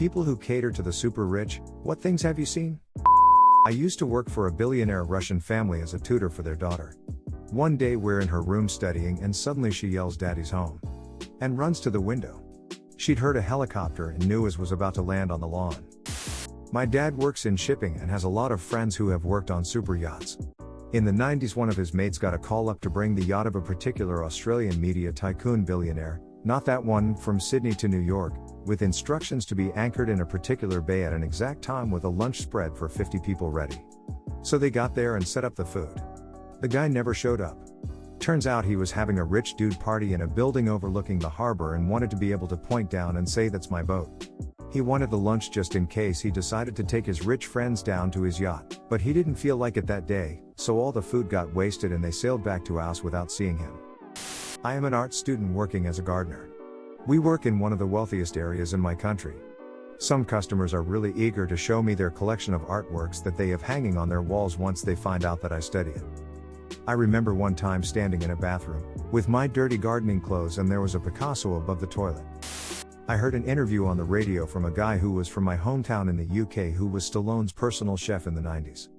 People who cater to the super rich, what things have you seen? I used to work for a billionaire Russian family as a tutor for their daughter. One day we're in her room studying and suddenly she yells, "Daddy's home," and runs to the window. She'd heard a helicopter and knew it was about to land on the lawn. My dad works in shipping and has a lot of friends who have worked on super yachts. In the 90s, one of his mates got a call up to bring the yacht of a particular Australian media tycoon billionaire, not that one, from Sydney to New York, with instructions to be anchored in a particular bay at an exact time with a lunch spread for 50 people ready. So they got there and set up the food. The guy never showed up. Turns out he was having a rich dude party in a building overlooking the harbor and wanted to be able to point down and say, "That's my boat." He wanted the lunch just in case he decided to take his rich friends down to his yacht, but he didn't feel like it that day, so all the food got wasted and they sailed back to Aus without seeing him. I am an art student working as a gardener. We work in one of the wealthiest areas in my country. Some customers are really eager to show me their collection of artworks that they have hanging on their walls once they find out that I study it. I remember one time standing in a bathroom, with my dirty gardening clothes, and there was a Picasso above the toilet. I heard an interview on the radio from a guy who was from my hometown in the UK who was Stallone's personal chef in the 90s.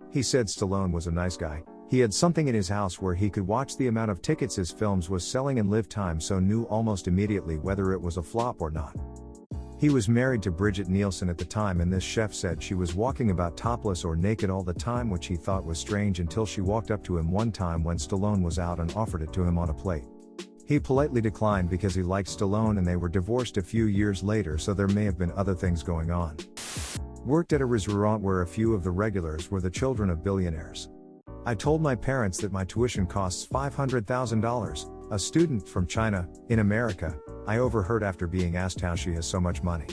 He said Stallone was a nice guy. He had something in his house where he could watch the amount of tickets his films was selling and live time, so knew almost immediately whether it was a flop or not. He was married to Bridget Nielsen at the time, and this chef said she was walking about topless or naked all the time, which he thought was strange until she walked up to him one time when Stallone was out and offered it to him on a plate. He politely declined because he liked Stallone and they were divorced a few years later, so there may have been other things going on. Worked at a restaurant where a few of the regulars were the children of billionaires. I told my parents that my tuition costs $500,000, a student from China, in America, I overheard after being asked how she has so much money.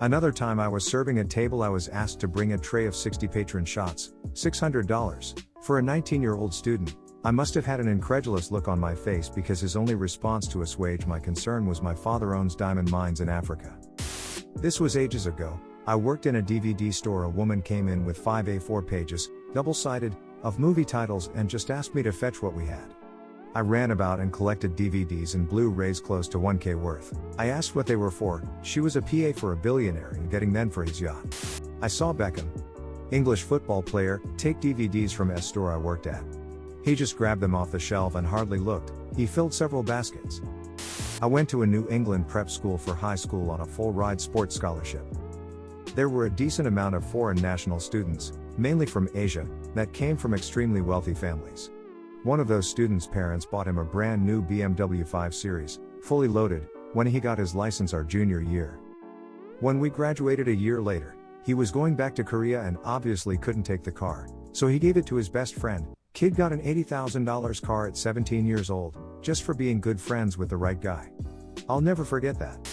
Another time I was serving a table, I was asked to bring a tray of 60 patron shots, $600. For a 19-year-old student, I must have had an incredulous look on my face because his only response to assuage my concern was, "My father owns diamond mines in Africa." This was ages ago. I worked in a DVD store. A woman came in with 5 A4 pages, double-sided, of movie titles and just asked me to fetch what we had. I ran about and collected DVDs and Blu-rays close to 1K worth. I asked what they were for. She was a PA for a billionaire and getting them for his yacht. I saw Beckham, English football player, take DVDs from a store I worked at. He just grabbed them off the shelf and hardly looked. He filled several baskets. I went to a New England prep school for high school on a full-ride sports scholarship. There were a decent amount of foreign national students, mainly from Asia, that came from extremely wealthy families. One of those students' parents bought him a brand new BMW 5 Series, fully loaded, when he got his license our junior year. When we graduated a year later, he was going back to Korea and obviously couldn't take the car, so he gave it to his best friend. Kid got an $80,000 car at 17 years old, just for being good friends with the right guy. I'll never forget that.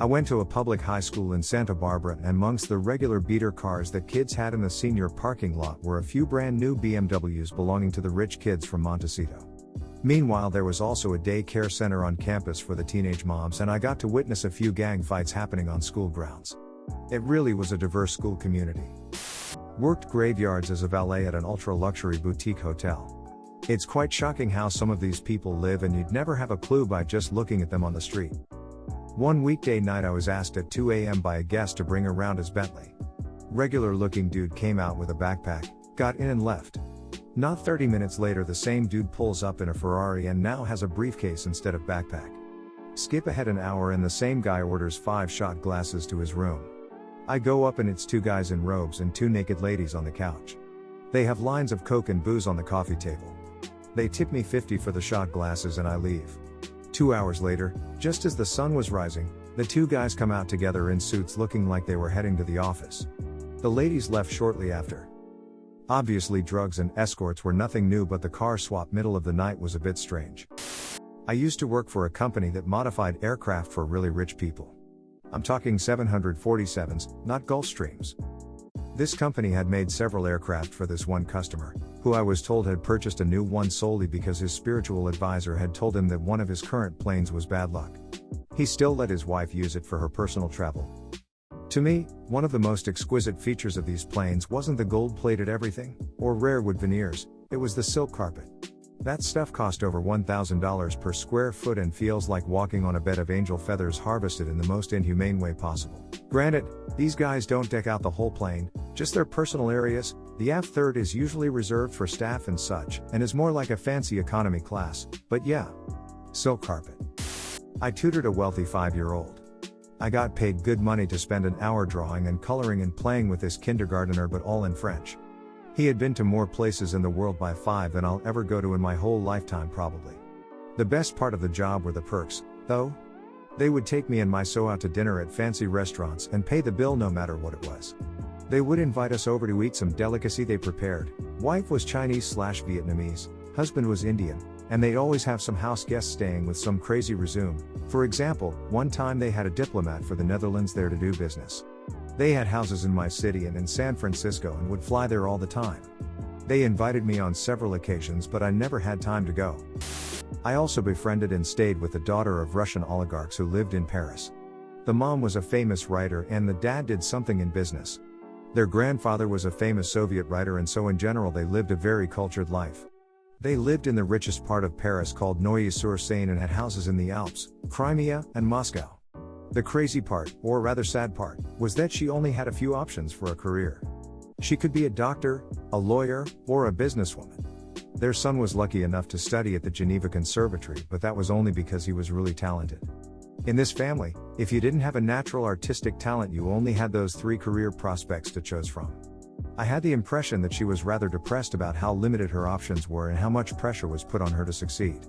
I went to a public high school in Santa Barbara, and amongst the regular beater cars that kids had in the senior parking lot were a few brand new BMWs belonging to the rich kids from Montecito. Meanwhile, there was also a daycare center on campus for the teenage moms, and I got to witness a few gang fights happening on school grounds. It really was a diverse school community. Worked graveyards as a valet at an ultra-luxury boutique hotel. It's quite shocking how some of these people live, and you'd never have a clue by just looking at them on the street. One weekday night I was asked at 2 a.m. by a guest to bring around his Bentley. Regular-looking dude came out with a backpack, got in and left. Not 30 minutes later, the same dude pulls up in a Ferrari and now has a briefcase instead of backpack. Skip ahead an hour and the same guy orders 5 shot glasses to his room. I go up and it's 2 guys in robes and 2 naked ladies on the couch. They have lines of Coke and booze on the coffee table. They tip me $50 for the shot glasses and I leave. 2 hours later, just as the sun was rising, the 2 guys come out together in suits looking like they were heading to the office. The ladies left shortly after. Obviously drugs and escorts were nothing new, but the car swap middle of the night was a bit strange. I used to work for a company that modified aircraft for really rich people. I'm talking 747s, not Gulfstreams. This company had made several aircraft for this one customer, who I was told had purchased a new one solely because his spiritual advisor had told him that one of his current planes was bad luck. He still let his wife use it for her personal travel. To me, one of the most exquisite features of these planes wasn't the gold-plated everything, or rare wood veneers, it was the silk carpet. That stuff cost over $1,000 per square foot and feels like walking on a bed of angel feathers harvested in the most inhumane way possible. Granted, these guys don't deck out the whole plane, just their personal areas. The aft third is usually reserved for staff and such, and is more like a fancy economy class, but yeah. Silk carpet. I tutored a wealthy 5-year-old. I got paid good money to spend an hour drawing and coloring and playing with this kindergartner, but all in French. He had been to more places in the world by 5 than I'll ever go to in my whole lifetime probably. The best part of the job were the perks, though. They would take me and my so out to dinner at fancy restaurants and pay the bill no matter what it was. They would invite us over to eat some delicacy they prepared. Wife was Chinese/Vietnamese, husband was Indian, and they'd always have some house guests staying with some crazy resume. For example, one time they had a diplomat for the Netherlands there to do business. They had houses in my city and in San Francisco and would fly there all the time. They invited me on several occasions, but I never had time to go. I also befriended and stayed with the daughter of Russian oligarchs who lived in Paris. The mom was a famous writer and the dad did something in business. Their grandfather was a famous Soviet writer, and so in general they lived a very cultured life. They lived in the richest part of Paris called Neuilly-sur-Seine and had houses in the Alps, Crimea, and Moscow. The crazy part, or rather sad part, was that she only had a few options for a career. She could be a doctor, a lawyer, or a businesswoman. Their son was lucky enough to study at the Geneva Conservatory, but that was only because he was really talented. In this family, if you didn't have a natural artistic talent, you only had those 3 career prospects to choose from. I had the impression that she was rather depressed about how limited her options were and how much pressure was put on her to succeed.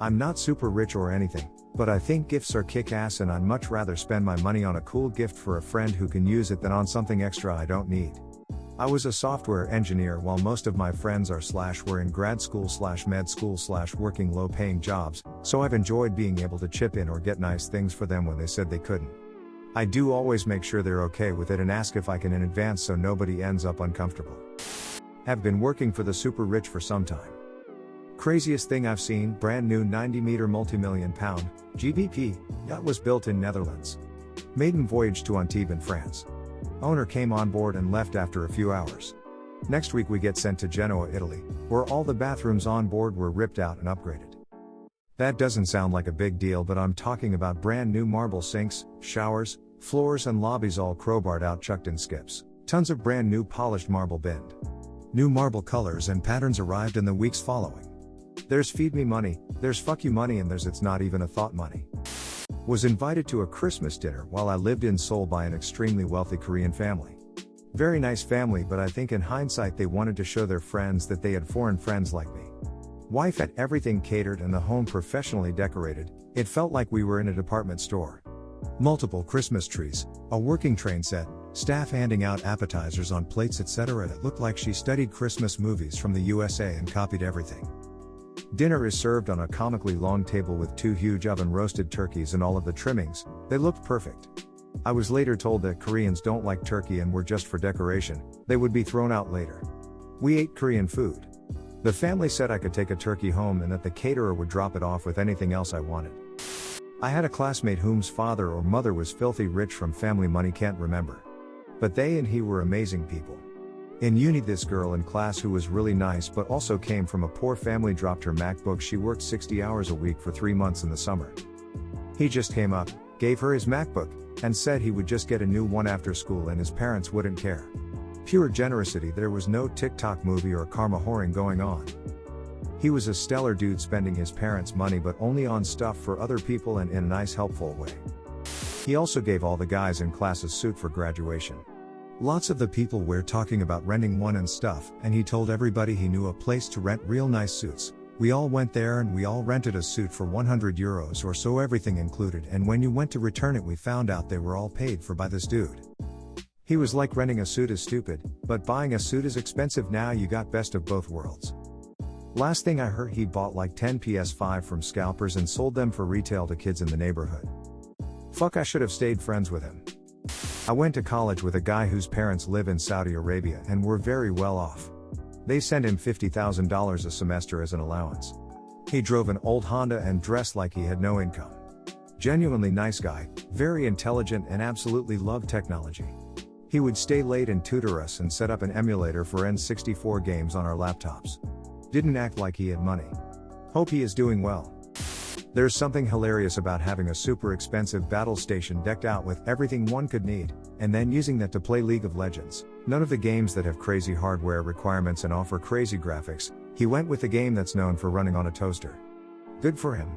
I'm not super rich or anything, but I think gifts are kick-ass, and I'd much rather spend my money on a cool gift for a friend who can use it than on something extra I don't need. I was a software engineer while most of my friends were in grad school med school working low-paying jobs, so I've enjoyed being able to chip in or get nice things for them when they said they couldn't. I do always make sure they're okay with it and ask if I can in advance so nobody ends up uncomfortable. Have been working for the super rich for some time. Craziest thing I've seen: brand new 90-meter multi-million-pound GBP yacht was built in Netherlands. Maiden voyage to Antibes in France. Owner came on board and left after a few hours. Next week we get sent to Genoa, Italy, where all the bathrooms on board were ripped out and upgraded. That doesn't sound like a big deal, but I'm talking about brand new marble sinks, showers, floors and lobbies all crowbarred out, chucked in skips. Tons of brand new polished marble binned. New marble colors and patterns arrived in the weeks following. There's feed me money, there's fuck you money, and there's it's not even a thought money. Was invited to a Christmas dinner while I lived in Seoul by an extremely wealthy Korean family. Very nice family, but I think in hindsight they wanted to show their friends that they had foreign friends like me. Wife had everything catered and the home professionally decorated. It felt like we were in a department store. Multiple Christmas trees, a working train set, staff handing out appetizers on plates, etc. It looked like she studied Christmas movies from the USA and copied everything. Dinner is served on a comically long table with 2 huge oven-roasted turkeys and all of the trimmings. They looked perfect. I was later told that Koreans don't like turkey and were just for decoration. They would be thrown out later. We ate Korean food. The family said I could take a turkey home and that the caterer would drop it off with anything else I wanted. I had a classmate whose father or mother was filthy rich from family money, can't remember. But they and he were amazing people. In uni, this girl in class who was really nice but also came from a poor family dropped her MacBook. She worked 60 hours a week for 3 months in the summer. He just came up, gave her his MacBook, and said he would just get a new one after school and his parents wouldn't care. Pure generosity. There was no TikTok movie or karma whoring going on. He was a stellar dude, spending his parents' money but only on stuff for other people and in a nice, helpful way. He also gave all the guys in class a suit for graduation. Lots of the people were talking about renting one and stuff, and he told everybody he knew a place to rent real nice suits. We all went there and we all rented a suit for €100 or so, everything included, and when you went to return it we found out they were all paid for by this dude. He was like, renting a suit is stupid, but buying a suit is expensive. Now you got best of both worlds. Last thing I heard, he bought like 10 PS5 from scalpers and sold them for retail to kids in the neighborhood. Fuck, I should have stayed friends with him. I went to college with a guy whose parents live in Saudi Arabia and were very well off. They sent him $50,000 a semester as an allowance. He drove an old Honda and dressed like he had no income. Genuinely nice guy, very intelligent and absolutely loved technology. He would stay late and tutor us and set up an emulator for N64 games on our laptops. Didn't act like he had money. Hope he is doing well. There's something hilarious about having a super expensive battle station decked out with everything one could need, and then using that to play League of Legends. None of the games that have crazy hardware requirements and offer crazy graphics, he went with the game that's known for running on a toaster. Good for him.